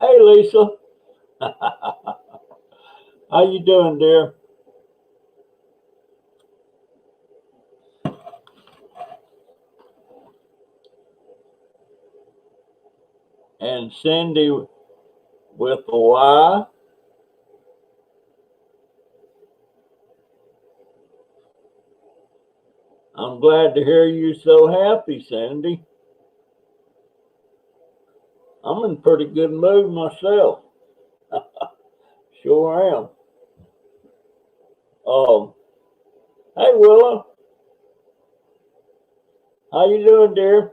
Hey, Lisa. How you doing, dear? And Cindy with a Y. I'm glad to hear you so happy, Cindy. I'm in pretty good mood myself. Sure am. Um, hey, Willa. How you doing, dear?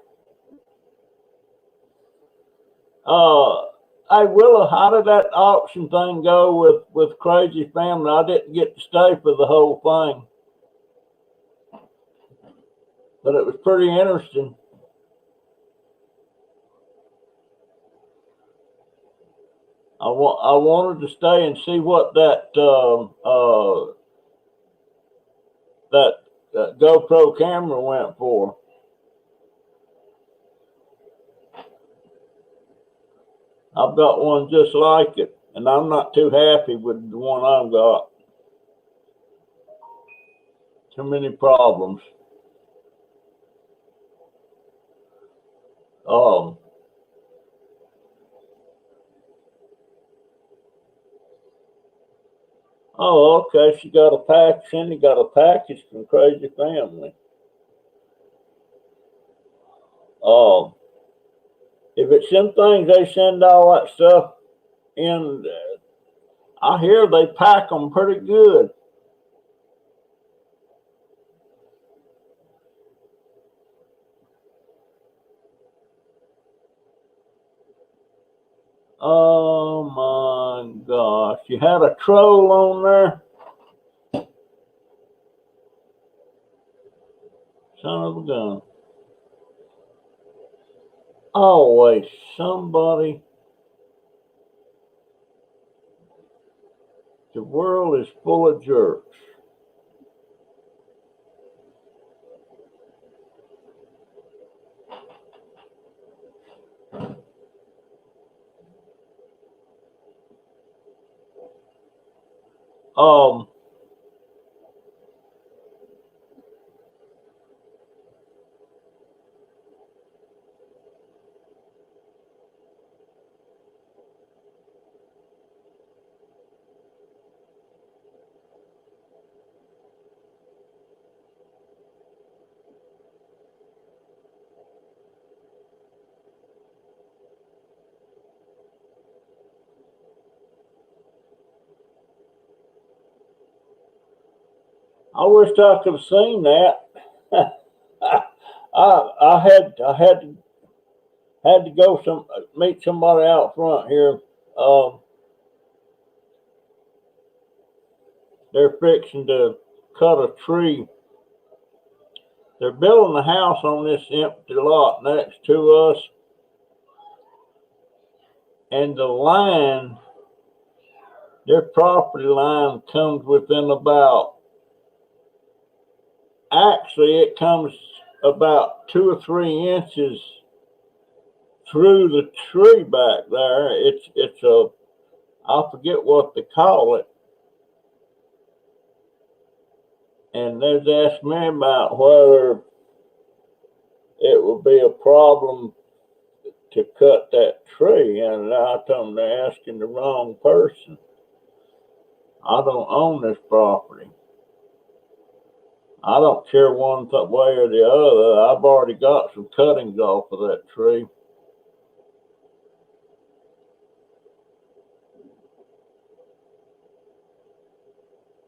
Uh, hey, Willa. How did that auction thing go with Crazy Family? I didn't get to stay for the whole thing, but it was pretty interesting. I wanted to stay and see what that GoPro camera went for. I've got one just like it, and I'm not too happy with the one I've got. Too many problems. Um, oh, okay. She got a pack. Cindy got a package from Crazy Family. Um, if it's them things they send all that stuff in, I hear they pack them pretty good. Oh my gosh! You had a troll on there, son of a gun. Always somebody. The world is full of jerks. Um, I wish I could have seen that. I had to go some meet somebody out front here. Um, they're fixing to cut a tree. They're building a house on this empty lot next to us, and their property line comes within about. Actually, it comes about 2 or 3 inches through the tree back there. It's a I forget what they call it, and they've asked me about whether it would be a problem to cut that tree, and I told them they're asking the wrong person. I don't own this property. I don't care one way or the other. I've already got some cuttings off of that tree.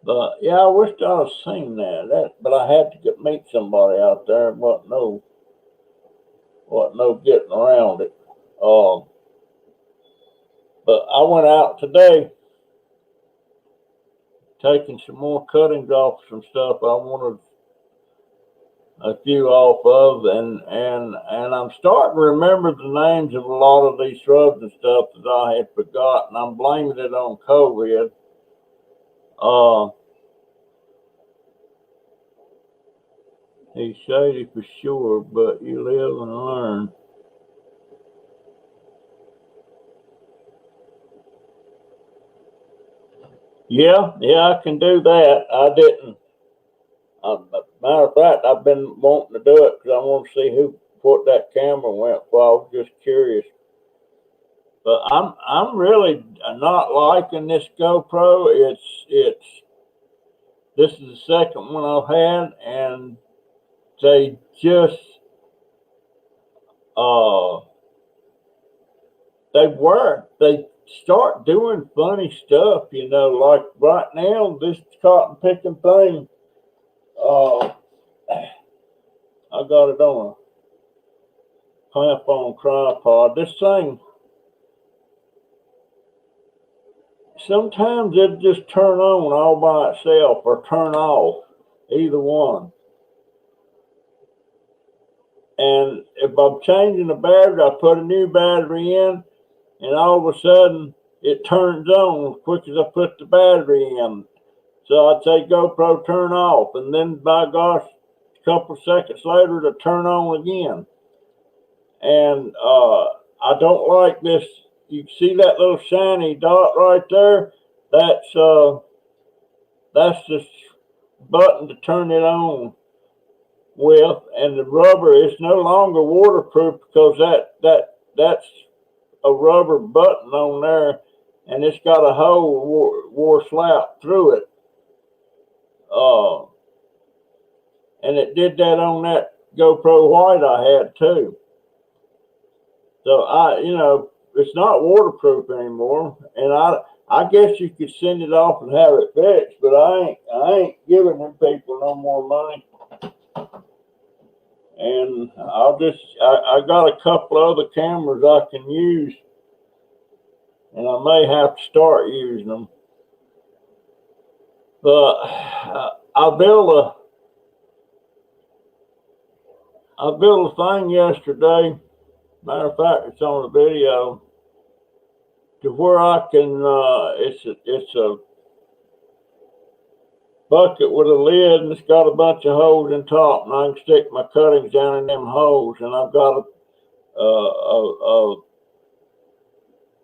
But yeah, I wish I'd have seen but I had to meet somebody out there. And wasn't no getting around it. Um, but I went out today taking some more cuttings off some stuff I wanted a few off of, and I'm starting to remember the names of a lot of these shrubs and stuff that I had forgotten. I'm blaming it on COVID. Uh, he's shady for sure, but you live and learn. Yeah, I can do that. I didn't. Matter of fact, I've been wanting to do it because I want to see what that camera went for. I was just curious. But I'm really not liking this GoPro. It's this is the second one I've had, and they just uh they start doing funny stuff, like right now this cotton picking thing. Uh, I got it on a clamp on tripod. This thing sometimes it just turn on all by itself or turn off, either one. And if I'm changing the battery, I put a new battery in, and all of a sudden it turns on as quick as I put the battery in. So I'd say GoPro turn off, and then by gosh, a couple seconds later it'll turn on again. And I don't like this. You see that little shiny dot right there? That's the button to turn it on with, and the rubber is no longer waterproof because that's a rubber button on there, and it's got a hole wore slap through it. And it did that on that GoPro White I had too. So it's not waterproof anymore, and I guess you could send it off and have it fixed, but I ain't giving them people no more money. And I got a couple other cameras I can use, and I may have to start using them. But I built a thing yesterday. Matter of fact, it's on the video, to where I can. It's a bucket with a lid, and it's got a bunch of holes in top, and I can stick my cuttings down in them holes. And I've got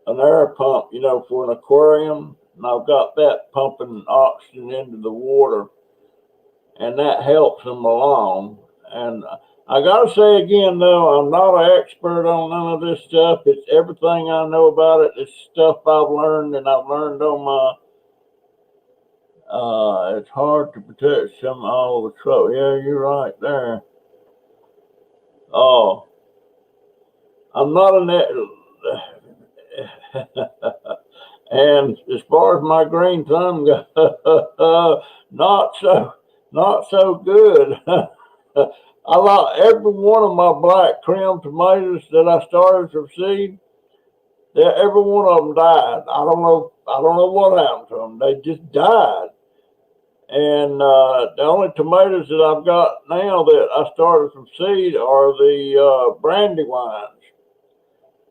an air pump, for an aquarium, and I've got that pumping oxygen into the water, and that helps them along. And I gotta say again, though, I'm not an expert on none of this stuff. It's everything I know about it. It's stuff I've learned, and I've learned on my. It's hard to protect all the trouble. Yeah, you're right there. Oh, I'm not a net. And as far as my green thumb goes, not so good. I lost every one of my black trim tomatoes that I started from seed. Every one of them died. I don't know what happened to them. They just died. And the only tomatoes that I've got now that I started from seed are the Brandywines.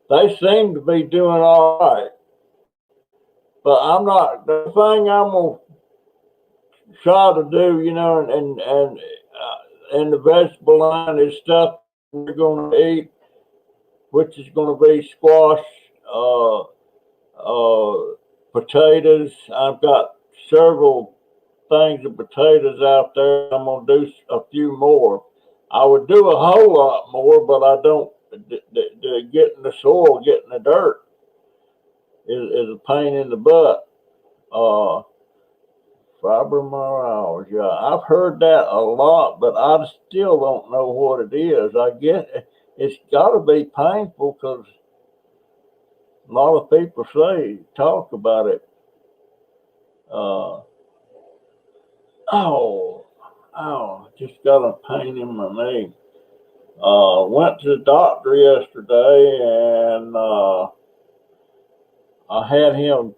They seem to be doing all right. But I'm not. The thing I'm gonna try to do, and the vegetable line is stuff we're gonna eat, which is gonna be squash, potatoes. I've got several things of potatoes out there. I'm gonna do a few more. I would do a whole lot more, but I don't. Getting the soil, getting the dirt is a pain in the butt. Fibromyalgia. Yeah, I've heard that a lot, but I still don't know what it is. I guess it's got to be painful because a lot of people talk about it. Just got a pain in my knee. Went to the doctor yesterday, and I had him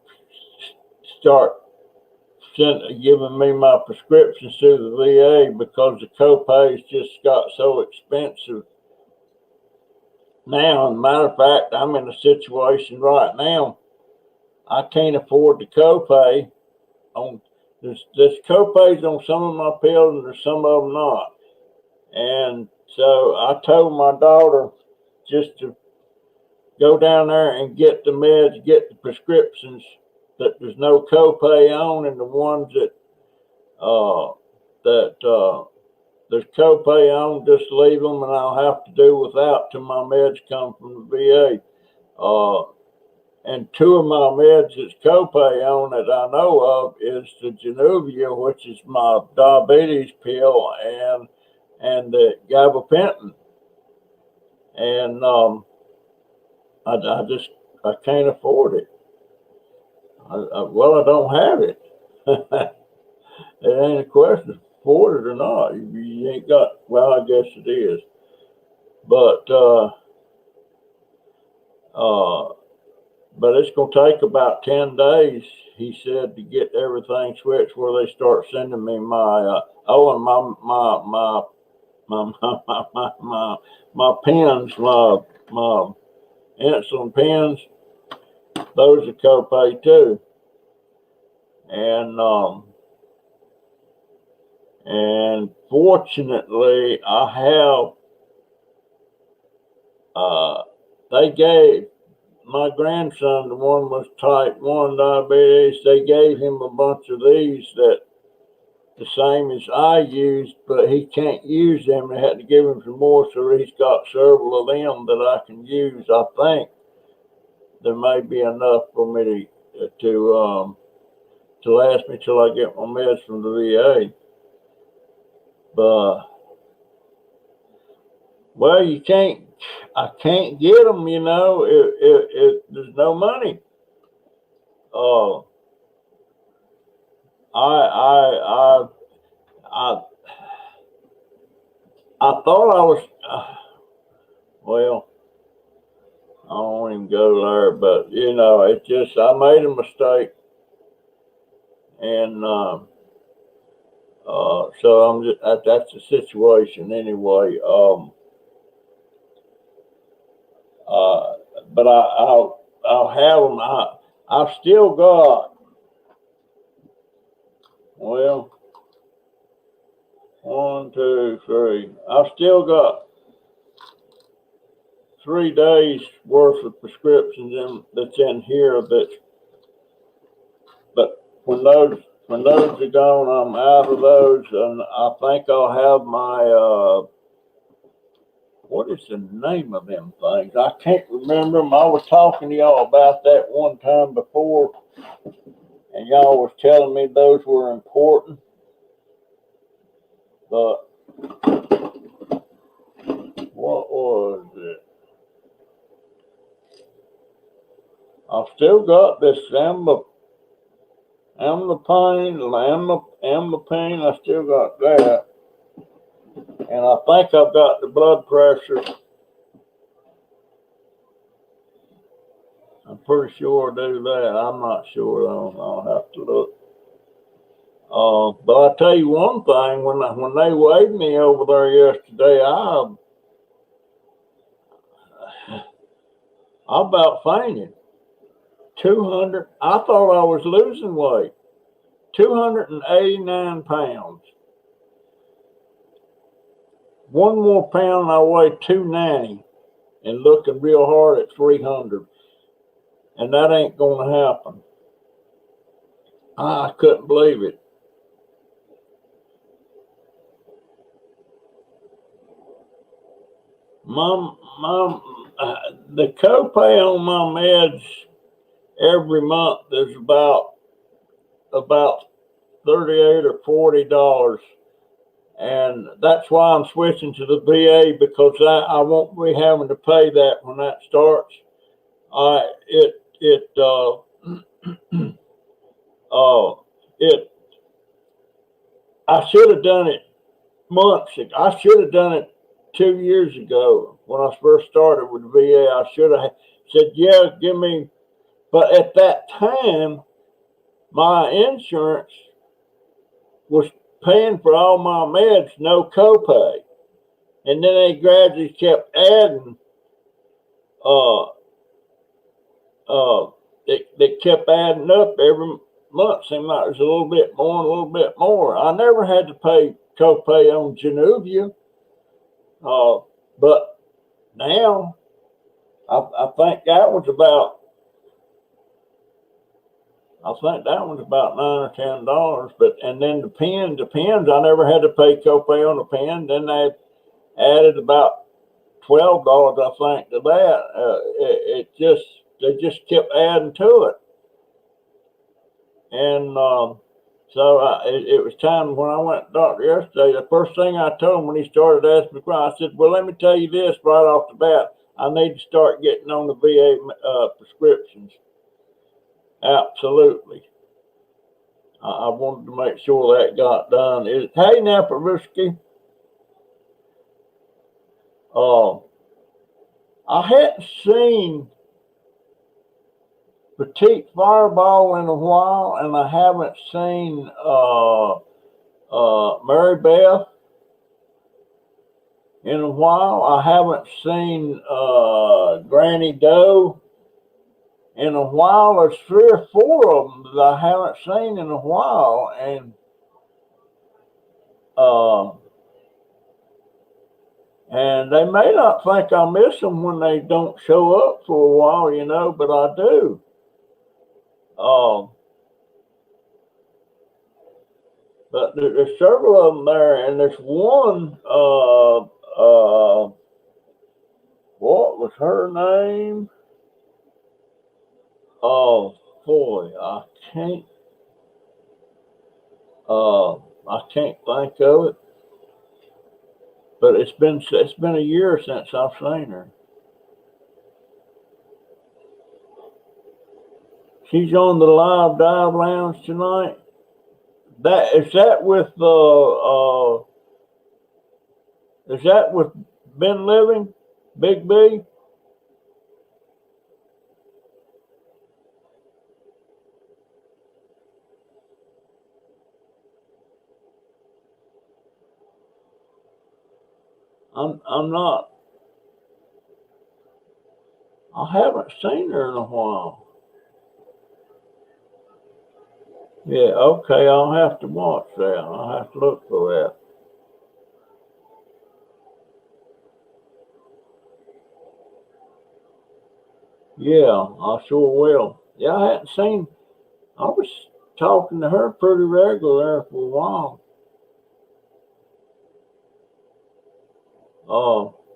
start giving me my prescriptions through the VA because the copays just got so expensive. Now, as a matter of fact, I'm in a situation right now. I can't afford the copay. There's copays on some of my pills, and there's some of them not. And so I told my daughter just to go down there and get the meds, get the prescriptions that there's no copay on, and the ones that there's copay on, just leave them, and I'll have to do without till my meds come from the VA. And two of my meds that's copay on that I know of is the Januvia, which is my diabetes pill, and the gabapentin. And I can't afford it. Well, I don't have it. It ain't a question of afford it or not. You ain't got. Well, I guess it is, but it's going to take about 10 days, he said, to get everything switched where they start sending me my my pens, my insulin pens. Those are copay too, and fortunately I have they gave my grandson, the one was type 1 diabetes, they gave him a bunch of these that the same as I used, but he can't use them. They had to give him some more, so he's got several of them that I can use. I think there may be enough for me to last me till I get my meds from the VA. But well, I can't get them, you know, if there's no money. I thought I was, well, I won't even go there, but you know, it just, I made a mistake. And, so I'm just, that's the situation anyway. But I'll have them. I've still got, well, 1, 2, 3. I've still got 3 days worth of prescriptions that's in here. But when those are gone, I'm out of those, and I think I'll have my what is the name of them things? I can't remember them. I was talking to y'all about that one time before, and y'all was telling me those were important. But what was it? I've still got this amlopine. I still got that. And I think I've got the blood pressure. I'm pretty sure I do that. I'm not sure. I'll have to look. But I'll tell you one thing. When they weighed me over there yesterday, I about fainted. 200. I thought I was losing weight. 289 pounds. One more pound, I weigh 290, and looking real hard at 300. And that ain't going to happen. I couldn't believe it. The copay on my meds every month is about $38 or $40, and that's why I'm switching to the VA, because I won't be having to pay that when that starts. I should have done it months ago. I should have done it 2 years ago when I first started with the VA. I should have said, yeah, give me. But at that time, my insurance was paying for all my meds, no copay. And then they gradually kept adding, they kept adding up every month. Seemed like it was a little bit more and a little bit more. I never had to pay copay on Januvia. But now, I think that was about I think that one's about $9 or $10. But and then the pens, I never had to pay copay on the pen. Then they added about $12, I think, to that. They just kept adding to it, and it was time when I went to the doctor yesterday. The first thing I told him when he started asking me, I said, "Well, let me tell you this right off the bat. I need to start getting on the VA prescriptions. Absolutely. I wanted to make sure that got done." Hey, Naparuski, I hadn't seen Petite Fireball in a while, and I haven't seen Mary Beth in a while. I haven't seen Granny Doe in a while. There's 3 or 4 of them that I haven't seen in a while, and they may not think I miss them when they don't show up for a while, but I do. But there's several of them there, and there's one. What was her name? Oh boy, I can't think of it. But it's been a year since I've seen her. She's on the Live Dive Lounge tonight. Is that with Ben Living, Big B? I'm not. I haven't seen her in a while. Yeah, okay, I'll have to watch that. I'll have to look for that. Yeah, I sure will. Yeah, I was talking to her pretty regular there for a while.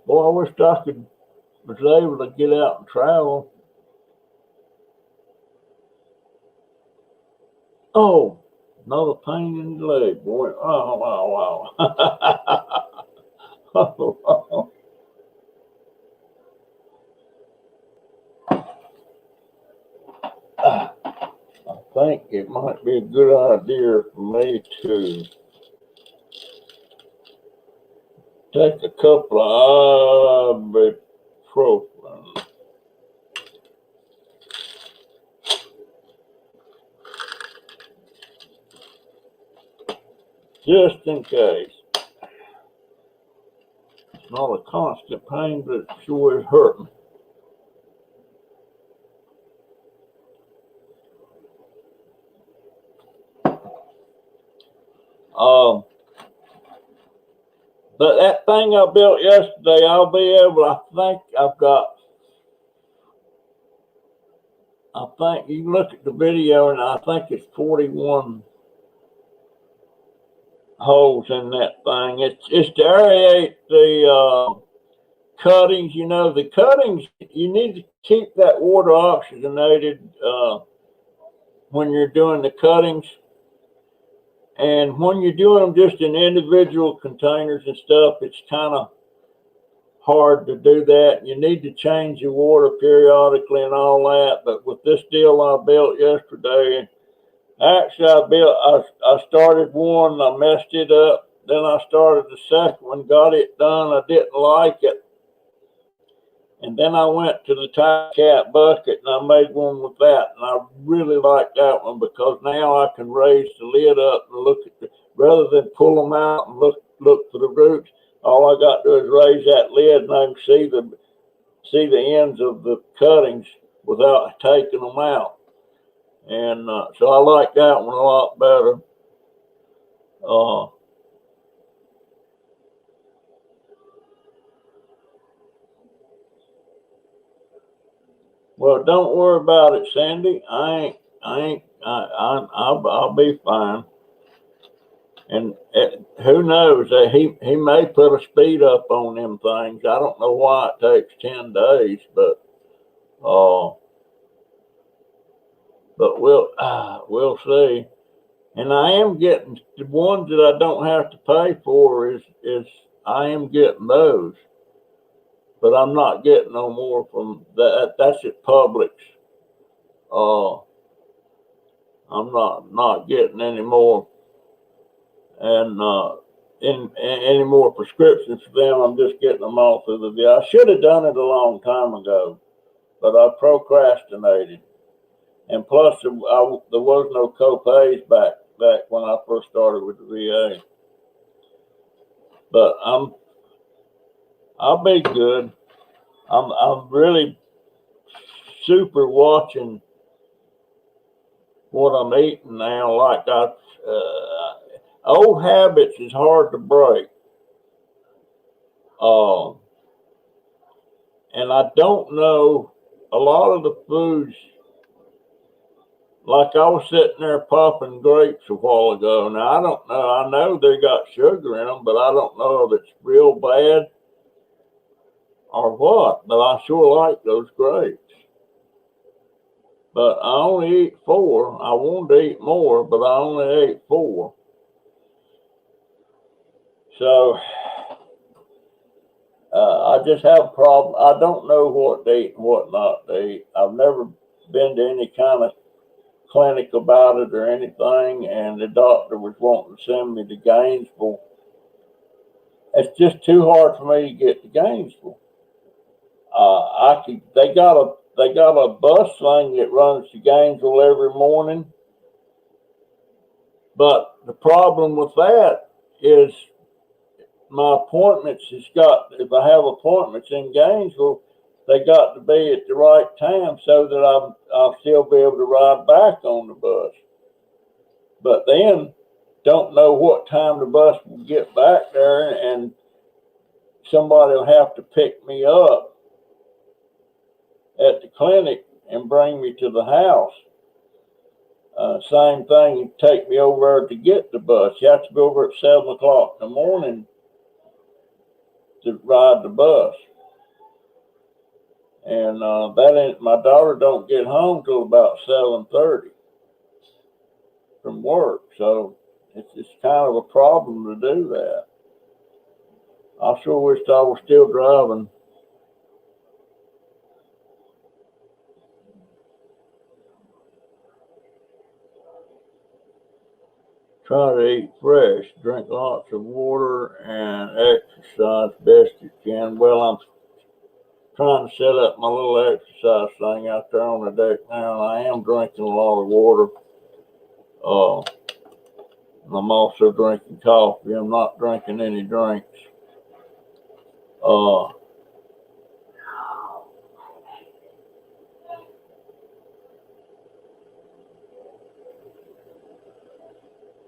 Boy, I wish I was able to get out and travel. Oh, another pain in the leg, boy. Oh, wow, wow. Oh, I think it might be a good idea for me to take a couple of ibuprofen. Just in case. It's not a constant pain, but it sure is hurting. But that thing I built yesterday, I'll be able, I think you can look at the video, and I think it's 41 holes in that thing. It's to aerate the cuttings. The cuttings, you need to keep that water oxygenated when you're doing the cuttings. And when you're doing them just in individual containers and stuff, it's kind of hard to do that. You need to change your water periodically and all that. But with this deal I built yesterday, actually I started one, I messed it up. Then I started the second one, got it done. I didn't like it. And then I went to the Ti-Cat bucket and I made one with that. And I really like that one because now I can raise the lid up and look at rather than pull them out and look for the roots. All I got to do is raise that lid and I can see the ends of the cuttings without taking them out. And so I like that one a lot better. Well, don't worry about it, Sandy. I I'll be fine. And who knows? He may put a speed up on them things. I don't know why it takes 10 days, but we'll see. And I am getting the ones that I don't have to pay for is I am getting those, but I'm not getting no more from that. That's at Publix. I'm not getting any more, and any more prescriptions for them. I'm just getting them all through the VA. I should have done it a long time ago, but I procrastinated. And plus, there was no co-pays back when I first started with the VA. But I'll be good. I'm really super watching what I'm eating now. Like old habits is hard to break. And I don't know a lot of the foods. Like I was sitting there popping grapes a while ago. Now I don't know. I know they got sugar in them, but I don't know if it's real bad or what. But I sure like those grapes. But I only eat 4. I wanted to eat more, but I only ate 4. So I just have a problem. I don't know what to eat and what not to eat. I've never been to any kind of clinic about it or anything, and the doctor was wanting to send me to Gainesville. It's just too hard for me to get to Gainesville. They got a bus thing that runs to Gainesville every morning, but the problem with that is my appointments if I have appointments in Gainesville, they got to be at the right time so that I'll still be able to ride back on the bus. But then don't know what time the bus will get back there, and somebody will have to pick me up at the clinic and bring me to the house. Same thing, you take me over there to get the bus. You have to be over at 7 o'clock in the morning to ride the bus. And my daughter don't get home till about 7:30 from work. So it's kind of a problem to do that. I sure wish I was still driving. Try to eat fresh, drink lots of water, and exercise best you can. Well, I'm trying to set up my little exercise thing out there on the deck now, and I am drinking a lot of water. I'm also drinking coffee. I'm not drinking any drinks.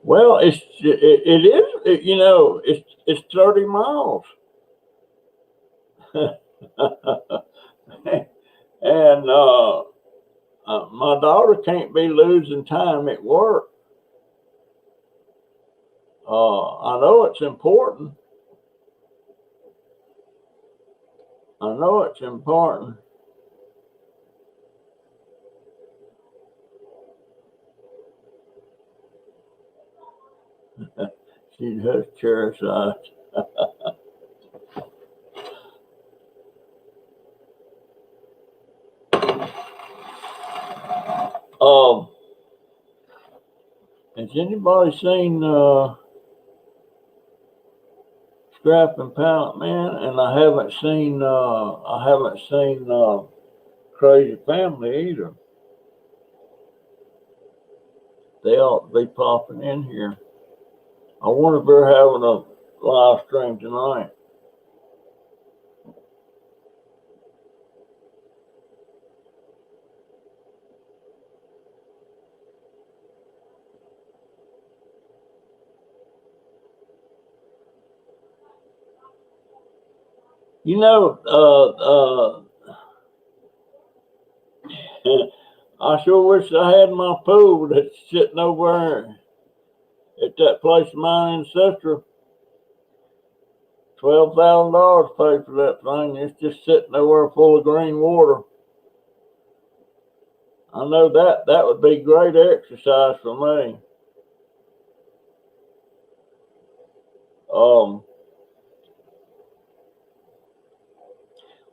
Well, it is, it's 30 miles. And my daughter can't be losing time at work. I know it's important. I know it's important. She does cherish us. Has anybody seen Scrap and Pallet Man? And I haven't seen Crazy Family either. They ought to be popping in here. I wonder if they're having a live stream tonight. You know, I sure wish I had my pool that's sitting over there at that place of mine in Central. $12,000 paid for that thing. It's just sitting there full of green water. I know that would be great exercise for me.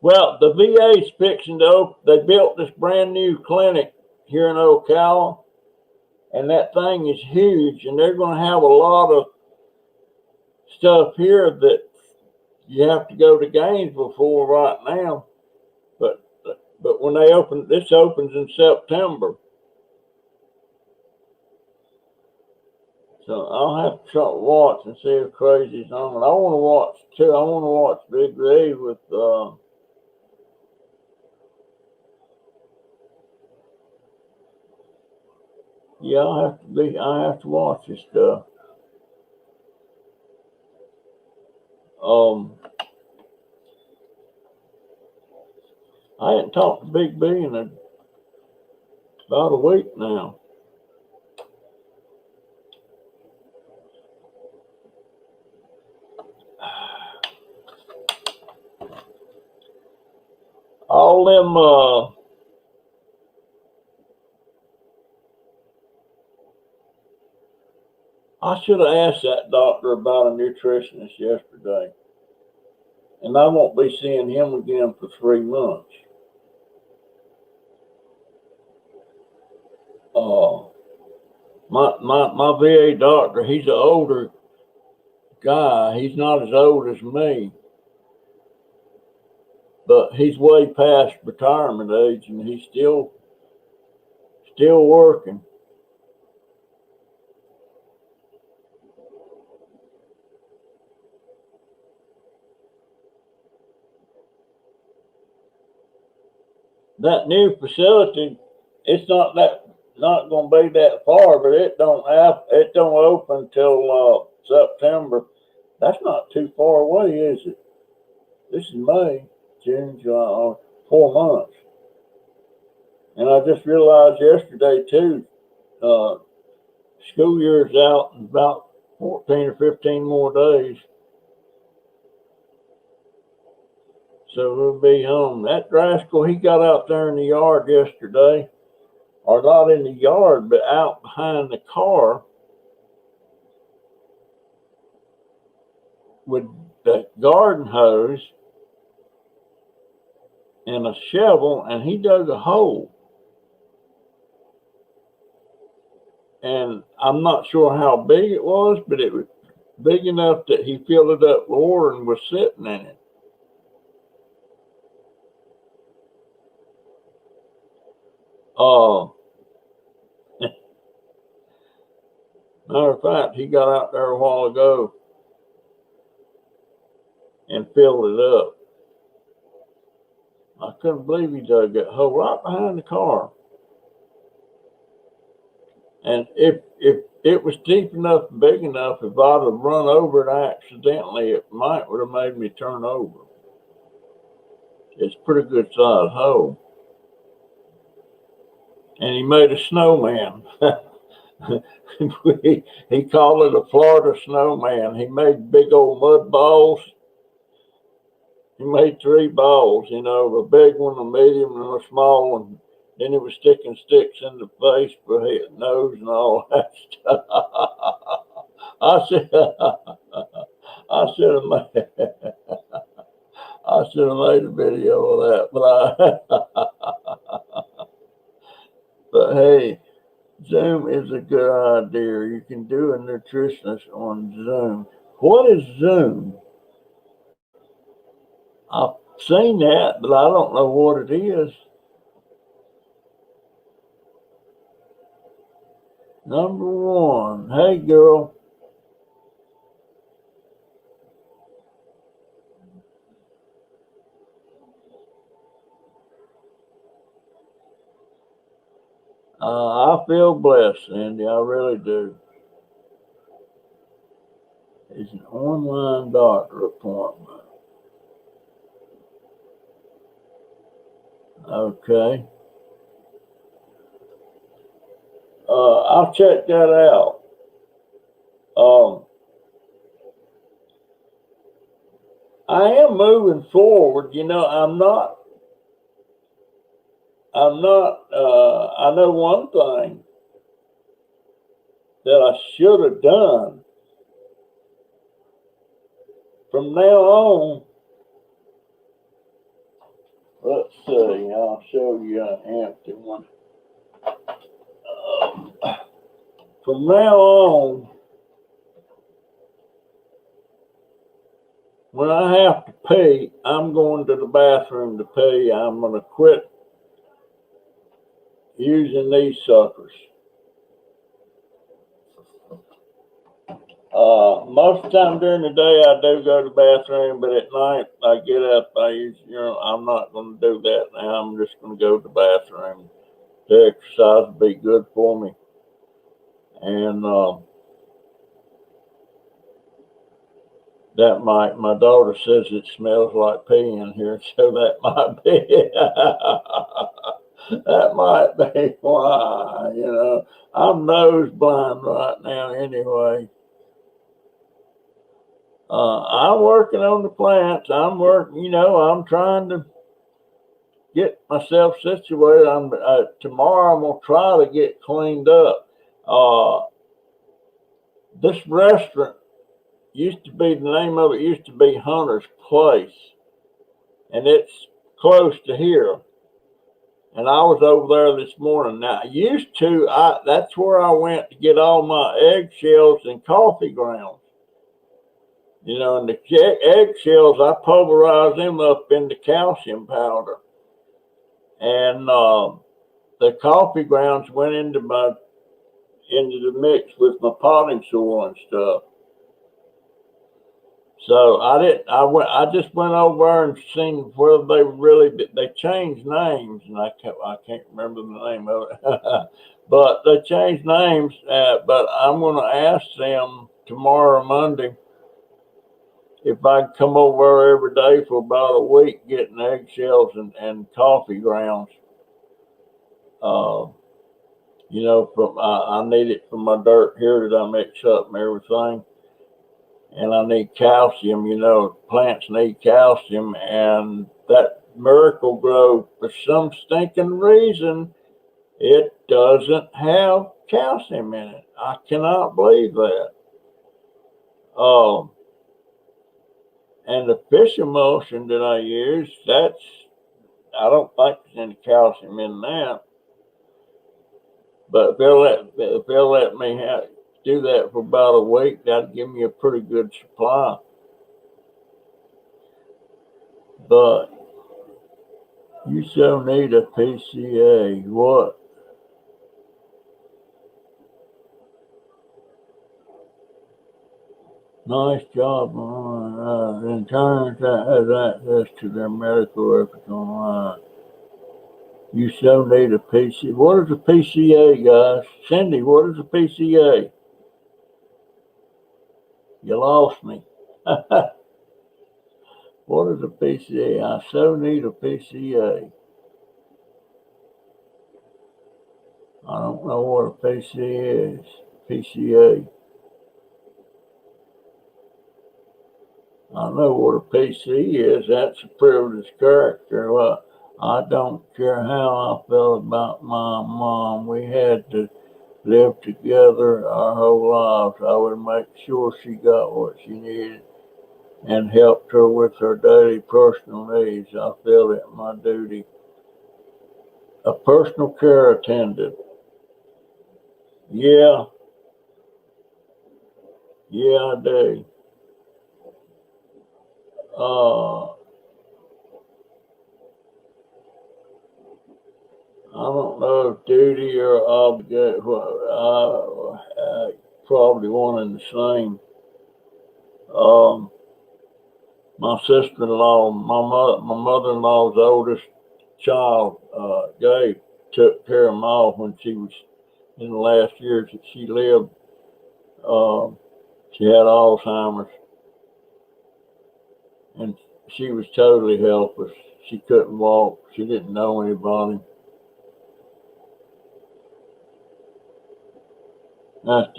Well, the VA's fixing to open. They built this brand new clinic here in Ocala, and that thing is huge. And they're going to have a lot of stuff here that you have to go to Gainesville for right now. But when they open, this opens in September. So I'll have to try to watch and see if Crazy's on. I want to watch too. I want to watch Big Ray with. Yeah, I have to watch this stuff. I hadn't talked to Big B in about a week now. All them I should have asked that doctor about a nutritionist yesterday. And I won't be seeing him again for 3 months. My VA doctor, he's an older guy. He's not as old as me, but he's way past retirement age, and he's still working. That new facility, it's not going to be that far, but it don't open till September. That's not too far away, is it? This is May, June, July, 4 months. And I just realized yesterday too, school year's out in about 14 or 15 more days. So we'll be home. That rascal, he got out there in the yard yesterday, or not in the yard, but out behind the car with the garden hose and a shovel, and he dug a hole. And I'm not sure how big it was, but it was big enough that he filled it up with water and was sitting in it. Matter of fact, he got out there a while ago and filled it up. I couldn't believe he dug that hole right behind the car. And if it was deep enough and big enough, if I'd have run over it accidentally, it would have made me turn over. It's a pretty good sized hole. And he made a snowman. He called it a Florida snowman. He made big old mud balls. He made 3 balls, a big one, a medium, and a small one. Then he was sticking sticks in the face for his nose and all that stuff. I should have made a video of that, but hey, Zoom is a good idea. You can do a nutritionist on Zoom. What is Zoom? I've seen that, but I don't know what it is. Number 1. Hey, girl. I feel blessed, Sandy. I really do. It's an online doctor appointment. Okay. I'll check that out. I am moving forward. You know, I'm not. I know one thing that I should have done. From now on, let's see. I'll show you an empty one. From now on, when I have to pee, I'm going to the bathroom to pee. I'm going to quit using these suckers. Most of the time during the day, I do go to the bathroom, but at night, I get up. I'm not going to do that now. I'm just going to go to the bathroom. The exercise will be good for me. And my daughter says it smells like pee in here, so that might be, that might be why, you know. I'm nose blind right now anyway. I'm working on the plants. I'm trying to get myself situated. Tomorrow I'm gonna try to get cleaned up. This restaurant the name of it used to be Hunter's Place, and it's close to here. And I was over there this morning. Now, that's where I went to get all my eggshells and coffee grounds. You know, and the eggshells, I pulverize them up into calcium powder. And the coffee grounds went into the mix with my potting soil and stuff. So I just went over and seen whether they changed names, and I can't remember the name of it. But they changed names. But I'm going to ask them tomorrow, Monday, if I can come over every day for about a week getting eggshells and coffee grounds. You know, I need it for my dirt here that I mix up and everything. And I need calcium, you know, plants need calcium, and that Miracle-Gro, for some stinking reason, it doesn't have calcium in it. I cannot believe that. And the fish emulsion that I use, I don't think there's any calcium in that. But if they'll let me do that for about a week, that'd give me a pretty good supply. But you so need a PCA. What? Nice job. In turn, that has access to their medical records online. You so need a PCA. What is a PCA, guys? Cindy, what is a PCA? You lost me. What is a PCA? I so need a PCA. I don't know what a PCA is. PCA. I know what a PC is. That's a privileged character. Well, I don't care how I felt about my mom. We had to live together our whole lives. I would make sure she got what she needed and helped her with her daily personal needs. I feel it my duty. A personal care attendant. Yeah, I do. I don't know if duty or obligate. Probably one and the same. My sister-in-law, my mother-in-law's oldest child, Gabe, took care of Ma when she was in the last years that she lived. She had Alzheimer's, and she was totally helpless. She couldn't walk. She didn't know anybody. That's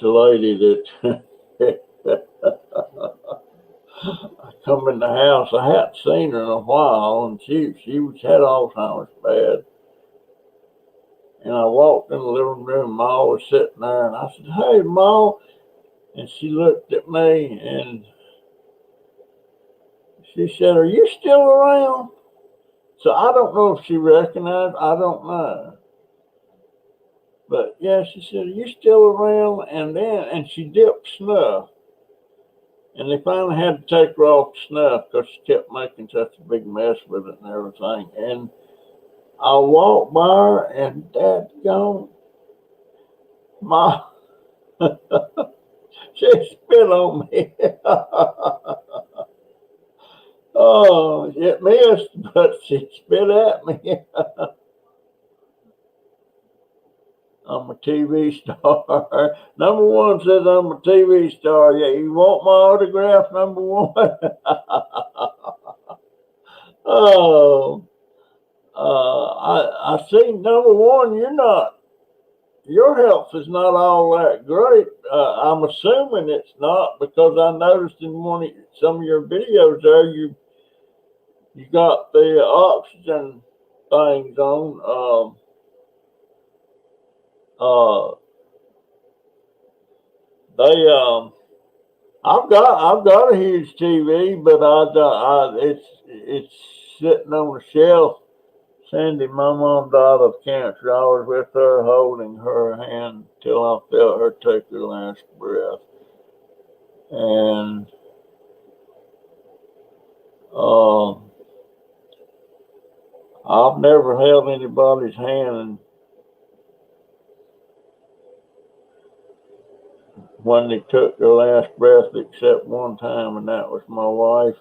the lady that come in the house. I hadn't seen her in a while, and she was had Alzheimer's bad. And I walked in the living room. Ma was sitting there, and I said, "Hey, Ma," and she looked at me and she said, "Are you still around?" So I don't know if she recognized. I don't know. But yeah, she said, "Are you still around?" And she dipped snuff. And they finally had to take her off the snuff because she kept making such a big mess with it and everything. And I walked by her and Dad gone. Ma, she spit on me. Oh, it missed, but she spit at me. I'm a TV star. Number one says I'm a TV star. Yeah, you want my autograph, number one? Oh, I see. Number one, your health is not all that great. I'm assuming it's not because I noticed in some of your videos there, you got the oxygen things on. Uh, they I've got a huge TV, but it's sitting on the shelf. Sandy, my mom died of cancer. I was with her, holding her hand till I felt her take her last breath. And uh, I've never held anybody's hand when they took their last breath, except one time, and that was my wife.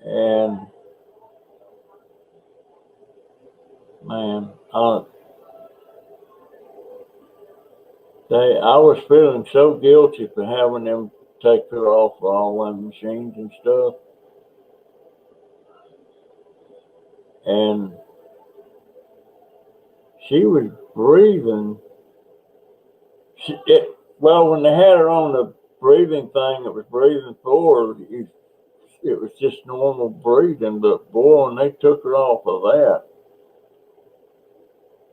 And man, I was feeling so guilty for having them take her off all them machines and stuff. And she was breathing. Well, when they had her on the breathing thing, it was breathing for her. It was just normal breathing. But boy, when they took her off of that,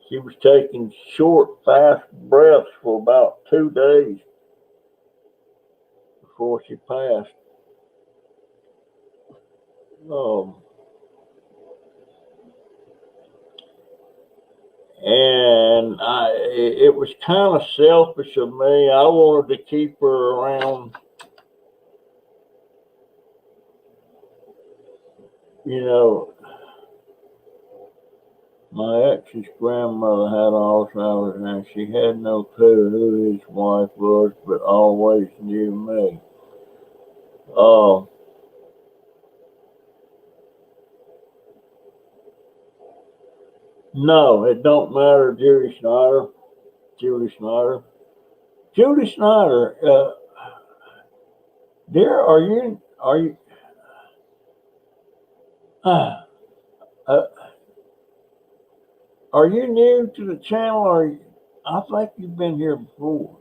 she was taking short, fast breaths for about 2 days before she passed. Um, and it was kind of selfish of me. I wanted to keep her around, you know. My ex's grandmother had Alzheimer's and she had no clue who his wife was, but always knew me. Uh, no, it don't matter, Judy Snyder. Judy Snyder. Judy Snyder, dear, uh, uh, are you new to the channel or I think you've been here before.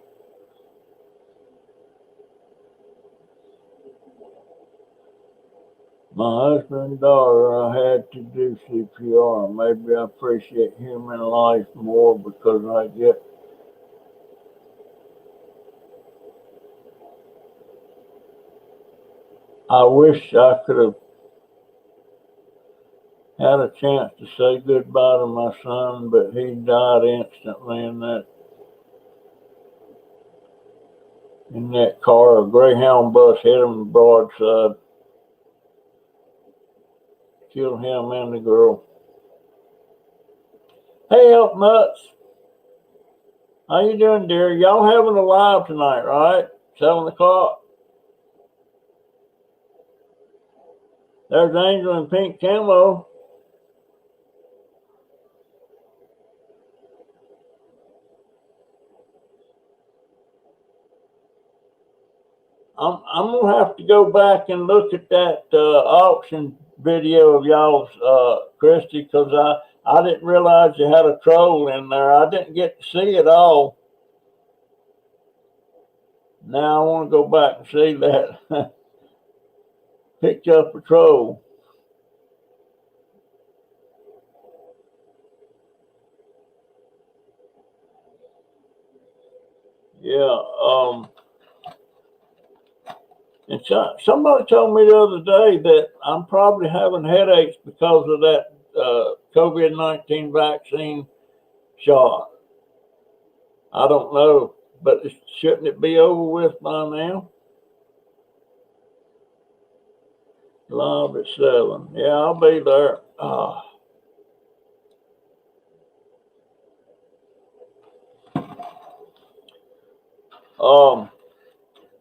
My husband and daughter, I had to do CPR. Maybe I appreciate human life more because I wish I could have had a chance to say goodbye to my son, but he died instantly in that car. A Greyhound bus hit him broadside, killed him and the girl. Hey, Elk Nuts, how you doing, dear? Y'all having a live tonight, right? 7 o'clock. There's Angel in pink camo. I'm gonna have to go back and look at that auction video of y'all's, Christy, because I didn't realize you had a troll in there. I didn't get to see it all. Now I want to go back and see that. Picked up a troll. Yeah. And somebody told me the other day that I'm probably having headaches because of that COVID-19 vaccine shot. I don't know, but shouldn't it be over with by now? Live at 7. Yeah, I'll be there.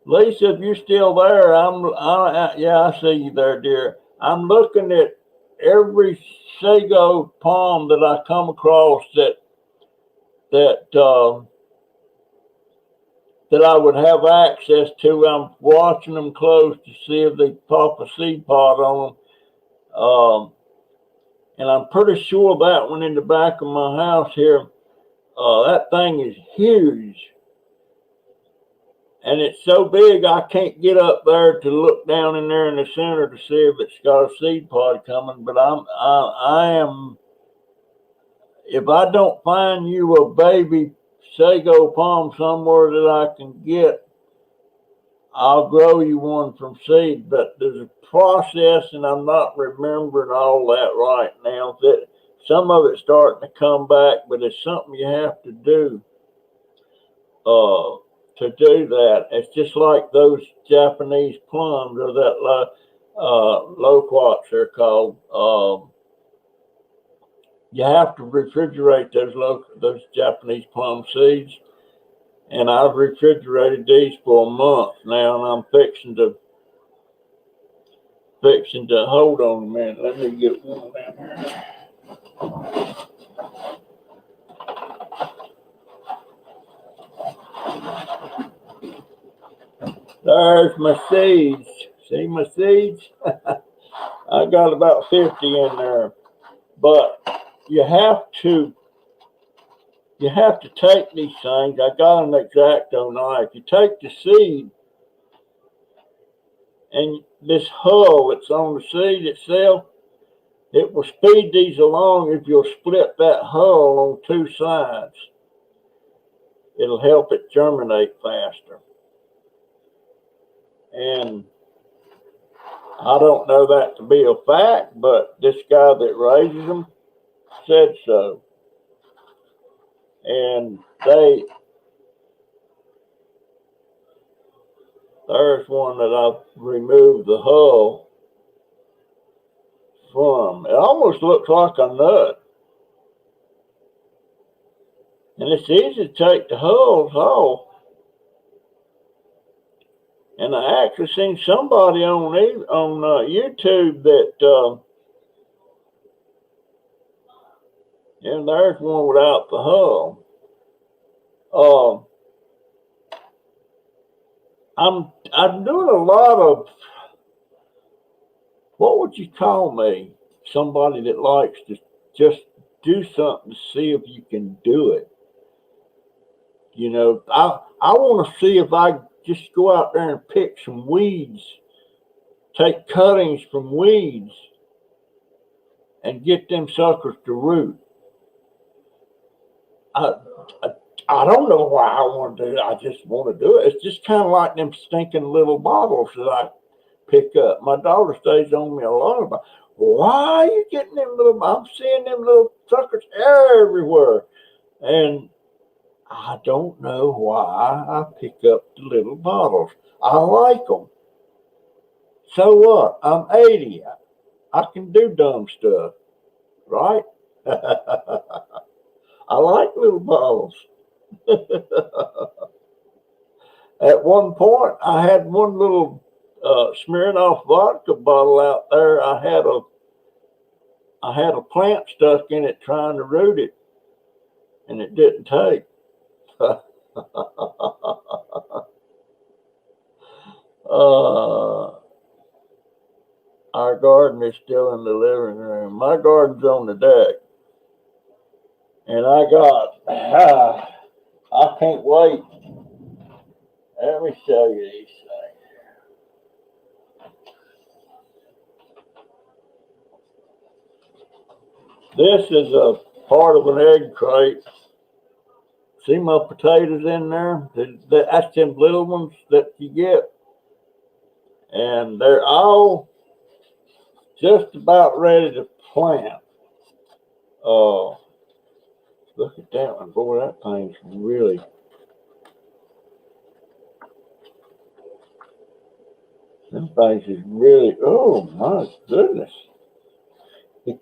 Lisa, if you're still there, yeah, I see you there, dear. I'm looking at every sago palm that I come across that that I would have access to. I'm watching them close to see if they pop a seed pod on them. And I'm pretty sure that one in the back of my house here, that thing is huge. And it's so big I can't get up there to look down in there in the center to see if it's got a seed pod coming. But I am, if I don't find you a baby sago palm somewhere that I can get, I'll grow you one from seed. But there's a process, and I'm not remembering all that right now. That some of it's starting to come back, but it's something you have to do. To do that. It's just like those Japanese plums or that loquats they're called. You have to refrigerate those Japanese plum seeds, and I've refrigerated these for a month now, and I'm fixing to hold on a minute. Let me get one down here. There's my seeds. See my seeds? I got about 50 in there. But you have to take these things. I got an X-Acto knife. You take the seed and this hull that's on the seed itself, it will speed these along if you'll split that hull on two sides. It'll help it germinate faster. And I don't know that to be a fact, but this guy that raises them said so. And there's one that I've removed the hull from. It almost looks like a nut. And it's easy to take the hulls off. And I actually seen somebody on YouTube that, and there's one without the hull. I'm doing a lot of, what would you call me? Somebody that likes to just do something to see if you can do it. You know, I want to see if I just go out there and pick some weeds, take cuttings from weeds, and get them suckers to root. I, I don't know why I want to do it. I just want to do it. It's just kind of like them stinking little bottles that I pick up. My daughter stays on me a lot about, why are you getting them little, I'm seeing them little suckers everywhere. And I don't know why I pick up the little bottles. I like them. So what? I'm 80. I can do dumb stuff, right? I like little bottles. At one point, I had one little Smirnoff vodka bottle out there. I had a plant stuck in it trying to root it, and it didn't take. Our garden is still in the living room. My garden's on the deck. And I got, I can't wait. Let me show you these things. This is a part of an egg crate. See my potatoes in there? That's them little ones that you get. And they're all just about ready to plant. Look at that one. Boy, that thing's really. Them things is really, oh my goodness. Look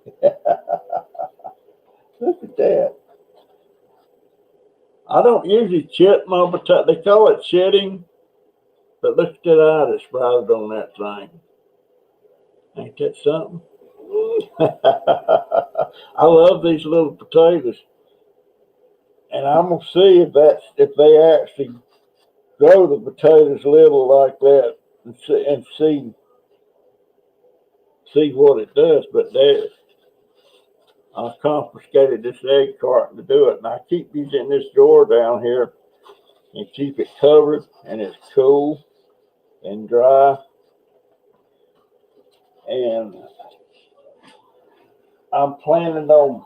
at that. I don't usually chit my potato. They call it chitting, but look at that eye that's sprouted on that thing. Ain't that something? I love these little potatoes. And I'm gonna see if they actually grow the potatoes little like that and see what it does. But I confiscated this egg carton to do it, and I keep these in this drawer down here and keep it covered, and it's cool and dry. And I'm planning on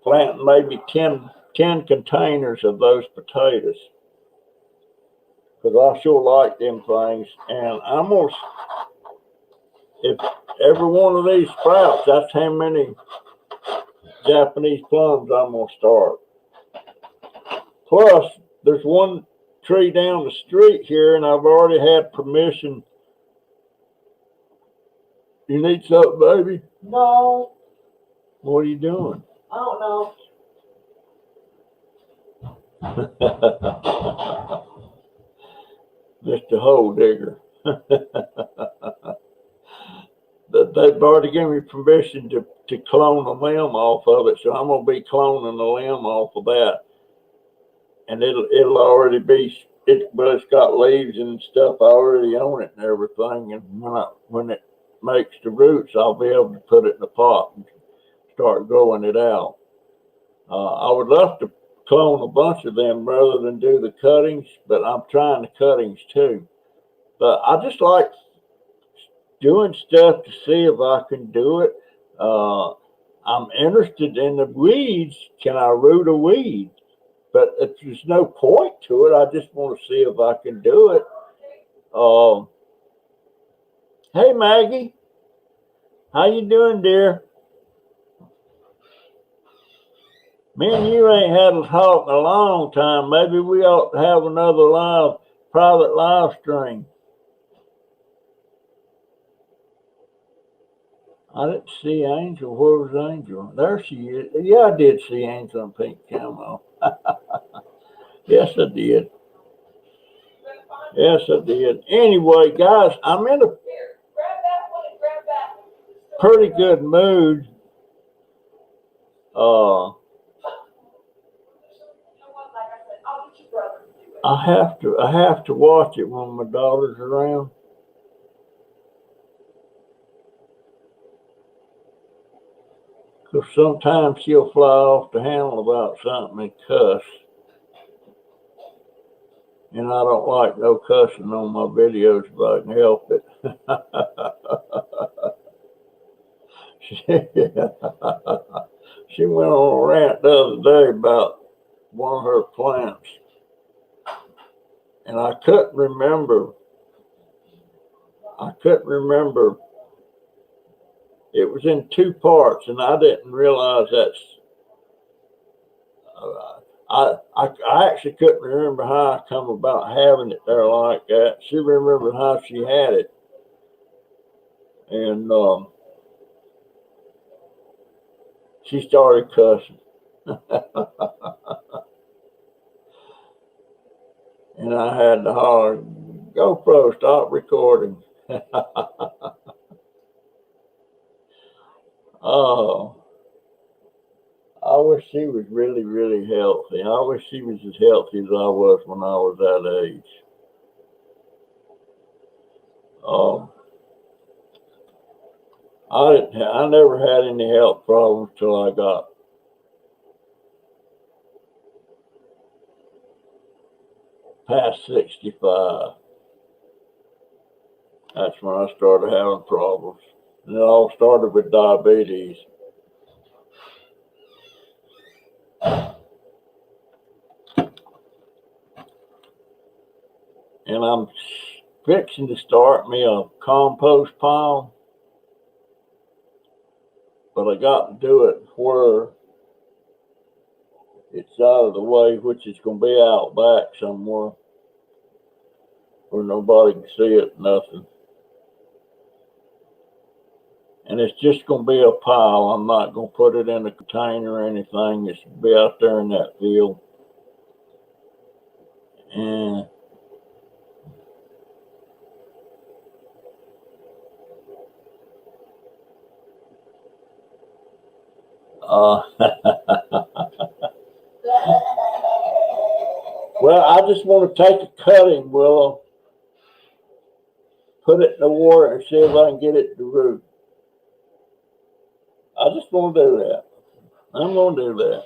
planting maybe 10 containers of those potatoes, because I sure like them things. And I'm gonna, if every one of these sprouts, that's how many Japanese plums I'm gonna start. Plus, there's one tree down the street here, and I've already had permission. You need something, baby? No, What are you doing? I don't know. Mr. Hole Digger. They've already given me permission to clone a limb off of it, so I'm gonna be cloning the limb off of that, and it'll already be but it's got leaves and stuff already on it and everything. And when it makes the roots, I'll be able to put it in a pot and start growing it out. I would love to clone a bunch of them rather than do the cuttings, but I'm trying the cuttings too. But I just like doing stuff to see if I can do it. I'm interested in the weeds. Can I root a weed? But if there's no point to it, I just want to see if I can do it. Hey Maggie, how you doing, dear? Me and you ain't had a talk in a long time. Maybe we ought to have another private live stream. I didn't see Angel. Where was Angel? There she is. Yeah, I did see Angel in pink camo. Yes, I did. Yes, I did. Anyway, guys, I'm in a pretty good mood. I have to watch it when my daughter's around. Because sometimes she'll fly off the handle about something and cuss. And I don't like no cussing on my videos if I can help it. She went on a rant the other day about one of her plants. And I couldn't remember. It was in two parts, and I didn't realize that's. I actually couldn't remember how I come about having it there like that. She remembered how she had it, and she started cussing. And I had to holler, GoPro, stop recording. Oh, I wish she was really, really healthy. I wish she was as healthy as I was when I was that age. Um, I never had any health problems till I got past 65. That's when I started having problems. And it all started with diabetes. And I'm fixing to start me a compost pile, but I got to do it where it's out of the way, which is going to be out back somewhere where nobody can see it, nothing. And it's just going to be a pile. I'm not going to put it in a container or anything. It's going to be out there in that field. And well, I just want to take a cutting, Willow, put it in the water and see if I can get it to root. I just want to do that. I'm going to do that.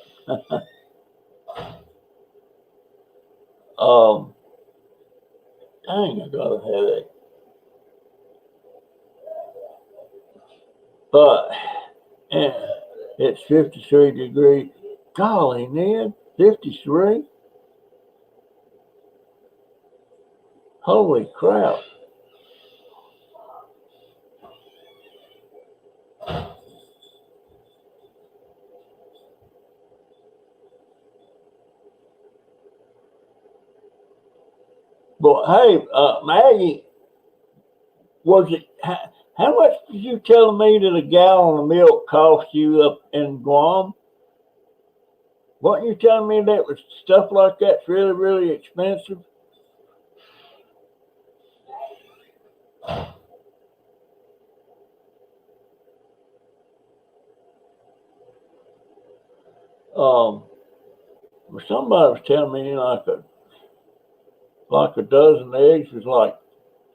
Dang, I got a headache. But and it's 53 degrees. Golly, Ned, 53? Holy crap. But hey, Maggie, was it how much did you tell me that a gallon of milk cost you up in Guam? Weren't you telling me that was stuff like that's really, really expensive? Um, somebody was telling me like a dozen eggs was like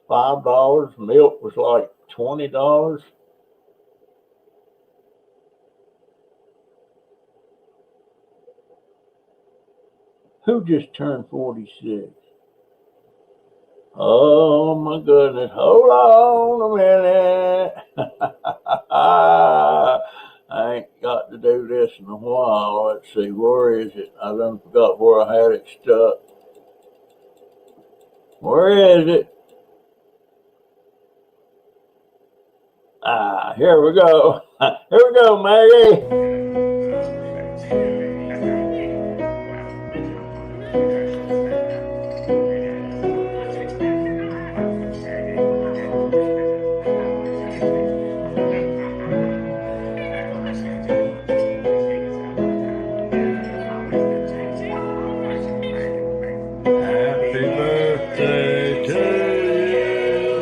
$5, milk was like $20. Who just turned 46? Oh my goodness. Hold on a minute. I ain't got to do this in a while. Let's see, where is it? I done forgot where I had it stuck. Where is it? Here we go. Here we go, Maggie. Happy birthday to you.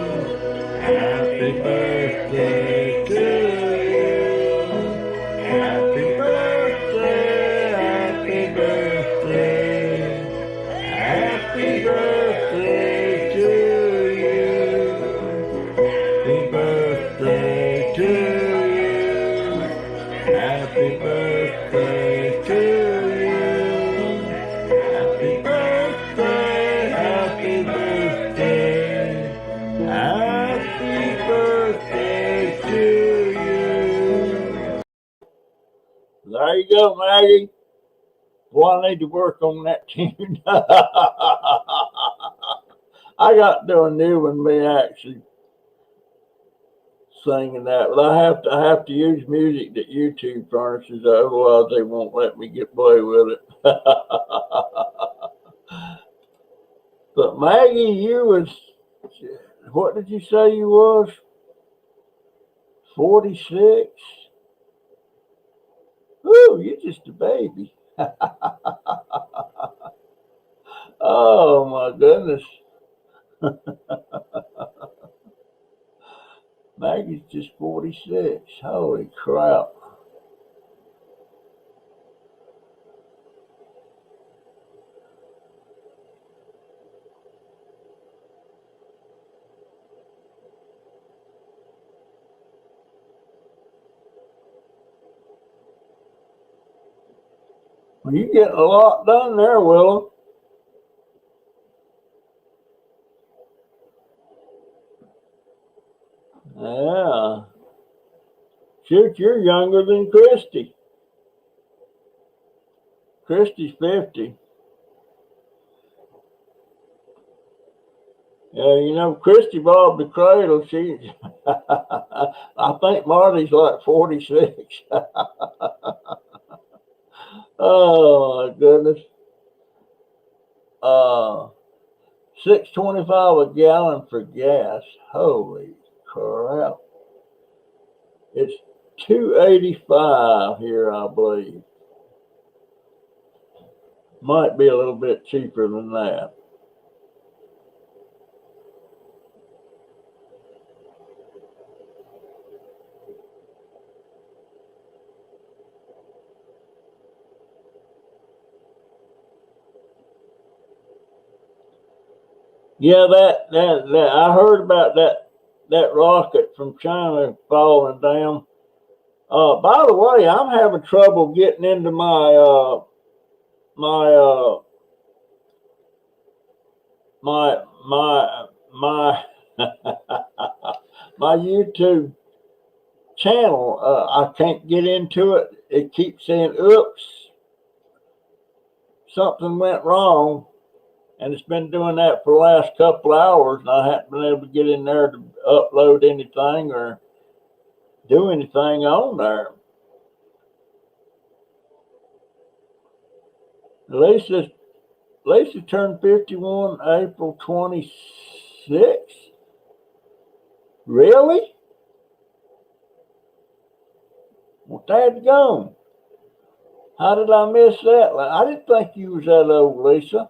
Happy birthday to you. Happy birthday, happy birthday. Happy birthday to you. Happy birthday to you. Happy birthday to you. Happy birthday, happy birthday. Happy birthday to you. There you go, Maggie. Well, I need to work on that tune. I got to do a new one, me actually singing that, but I have to use music that YouTube furnishes, otherwise they won't let me get away with it. But Maggie, you was what did you say you was? 46? Ooh, you're just a baby. Oh my goodness. Maggie's just 46. Holy crap. You getting a lot done there, Willow. Yeah. Shoot, you're younger than Christy. Christy's 50. Yeah, you know, Christy bobbed the cradle. She, I think Marty's like 46. Oh my goodness. 6.25 a gallon for gas. Holy crap! It's 2.85 here, I believe. Might be a little bit cheaper than that. Yeah, that I heard about that rocket from China falling down. By the way, I'm having trouble getting into my my my YouTube channel. I can't get into it. It keeps saying, "Oops, something went wrong," and it's been doing that for the last couple hours, and I haven't been able to get in there to upload anything or do anything on there. Lisa turned 51 April 26th. Really? Well, dadgone. How did I miss that? I didn't think you was that old, Lisa.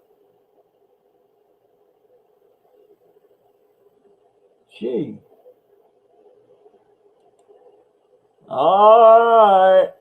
Gee. All right.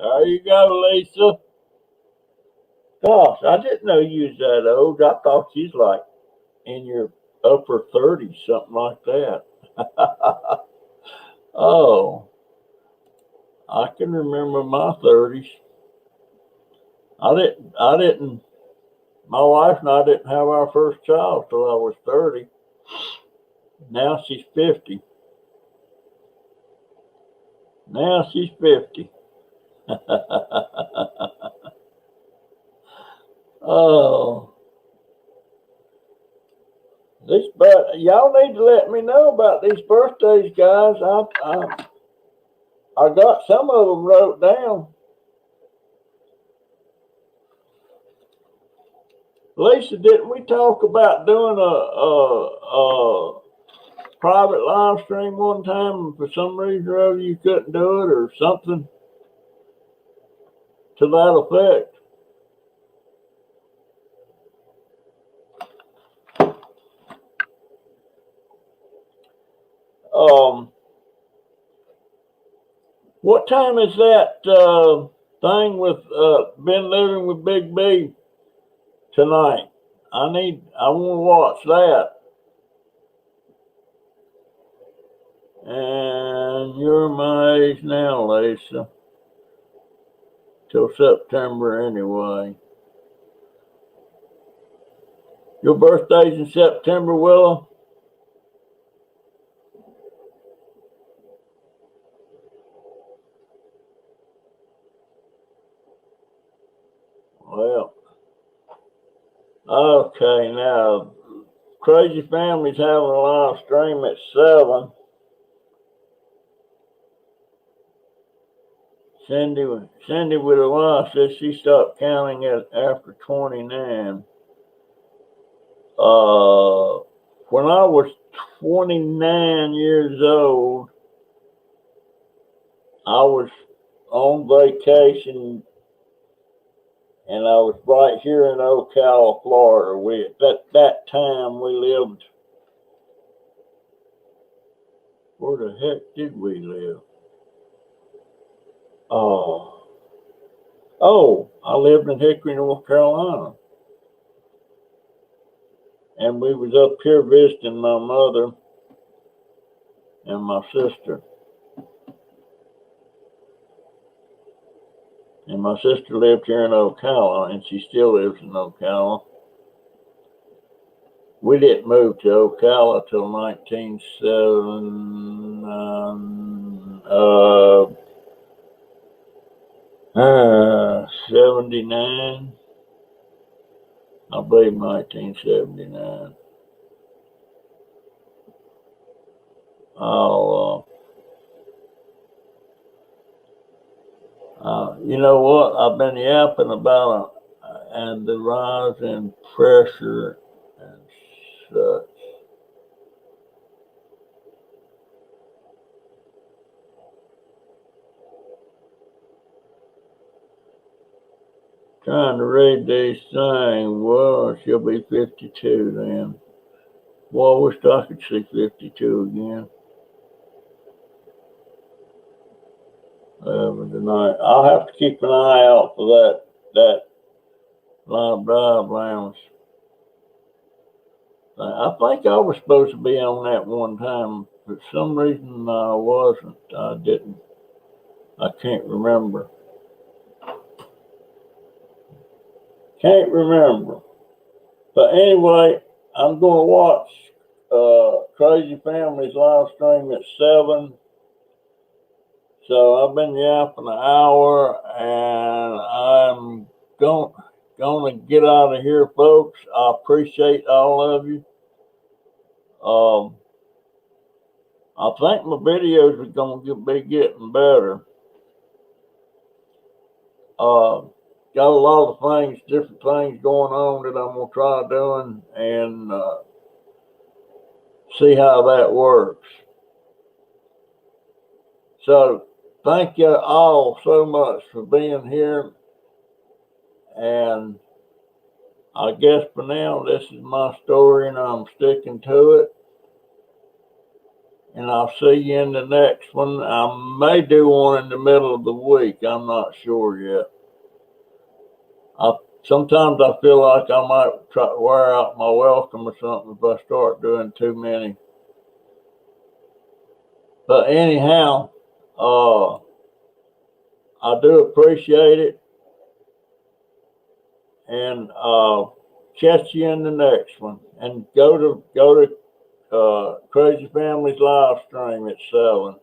There you go, Lisa. Gosh, I didn't know you was that old. I thought you was like in your upper 30s, something like that. Oh, I can remember my 30s. I didn't, my wife and I didn't have our first child till I was 30. Now she's 50. Now she's 50. Oh, but y'all need to let me know about these birthdays, guys. I got some of them wrote down. Lisa, didn't we talk about doing a private live stream one time, and for some reason or other you couldn't do it, or something to that effect? What time is that thing with Been Living with Big B tonight? I want to watch that. And you're my age now, Lisa. Till September anyway. Your birthday's in September, Willow? Well, okay, now Crazy Family's having a live stream at 7. Cindy with a Y says she stopped counting at after 29. When I was 29 years old, I was on vacation, and I was right here in Ocala, Florida. At that time we lived. Where the heck did we live? I lived in Hickory, North Carolina, and we was up here visiting my mother and my sister. And my sister lived here in Ocala, and she still lives in Ocala. We didn't move to Ocala till 1979. I believe 1979. You know what? I've been yapping about and the rise in pressure and such. Trying to read these things. Well, she'll be 52 then. Well, I wish I could see 52 again. Tonight, I'll have to keep an eye out for that live drive lounge. I think I was supposed to be on that one time. For some reason, I wasn't. I didn't. I can't remember. Can't remember. But anyway, I'm going to watch Crazy Family's live stream at 7. So I've been yapping an hour, and I'm gonna get out of here, folks. I appreciate all of you. I think my videos are gonna be getting better. Got a lot of things, different things going on that I'm gonna try doing and see how that works. So thank you all so much for being here, and I guess for now this is my story and I'm sticking to it. And I'll see you in the next one. I may do one in the middle of the week. I'm not sure yet. Sometimes I feel like I might try to wear out my welcome or something if I start doing too many. But anyhow, I do appreciate it, and catch you in the next one. And go to Crazy Family's live stream at 7.